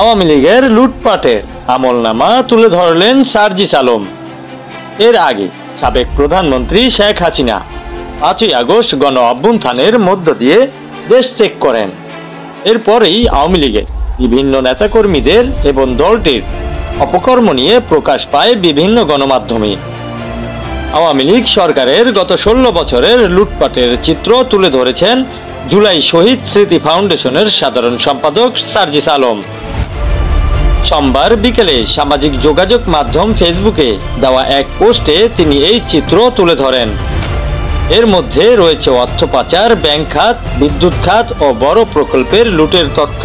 আওয়ামী লীগের লুটপাটের আমলনামা তুলে ধরলেন সার্জিস আলম। এর আগে সাবেক প্রধানমন্ত্রী শেখ হাসিনা 5ই আগস্ট গণ অভ্যুত্থানের মধ্য দিয়ে দেশ ত্যাগ করেন। এরপরেই আওয়ামী লীগের বিভিন্ন নেতাকর্মীদের এবং দলটির অপকর্ম নিয়ে প্রকাশ পায় বিভিন্ন গণমাধ্যমে। আওয়ামী লীগ সরকারের গত 16 বছরের লুটপাটের চিত্র তুলে ধরেছেন জুলাই শহীদ স্মৃতি ফাউন্ডেশনের সাধারণ সম্পাদক সার্জিস আলম। সোমবার বিকেলে সামাজিক যোগাযোগ মাধ্যম ফেসবুকে দেওয়া এক পোস্টে তিনি এই চিত্র তুলে ধরেন। এর মধ্যে রয়েছে অর্থ পাচার, ব্যাংক খাত, বিদ্যুৎ খাত ও বড় প্রকল্পের লুটের তথ্য।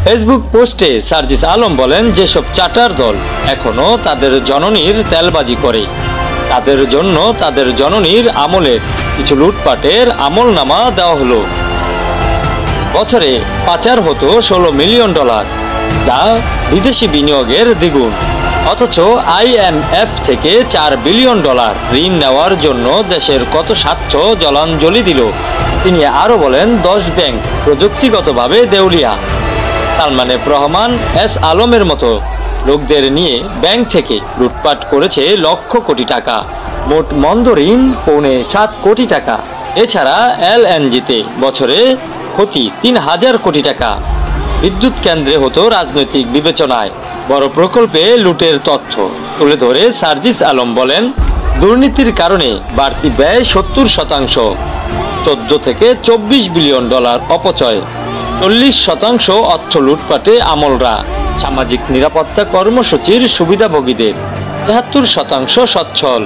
ফেসবুক পোস্টে সার্জিস আলম বলেন, যেসব চার্টার দল এখনো তাদের জননীর তেলবাজি করে, তাদের জন্য তাদের জননীর আমলের কিছু লুটপাটের আমলনামা দেওয়া হলো। বছরে পাচার হতো $16 মিলিয়ন, যা বিদেশি বিনিয়োগের দ্বিগুণ। অথচ IMF থেকে $4 বিলিয়ন ঋণ নেওয়ার জন্য দেশের কত স্বার্থ জলাঞ্জলি দিল। তিনি আরও বলেন, 10 ব্যাংক প্রযুক্তিগতভাবে দেউলিয়া। সালমান এফ রহমান, এস আলমের মতো লোকদের নিয়ে ব্যাংক থেকে লুটপাট করেছে লক্ষ কোটি টাকা। মোট মন্দ ঋণ $7.25 কোটি। এছাড়া LNGতে বছরে ক্ষতি 3000 কোটি টাকা। বিদ্যুৎ কেন্দ্রে হতো রাজনৈতিক বিবেচনায়। বড় প্রকল্পে লুটের তথ্য তুলে ধরে সার্জিস আলম বলেন, দুর্নীতির কারণে বাড়তি ব্যয় 70%, 14 থেকে $24 বিলিয়ন অপচয়, 40% অর্থ লুটপাটে আমলরা, সামাজিক নিরাপত্তা কর্মসূচির সুবিধাভোগীদের 73% সচ্ছল।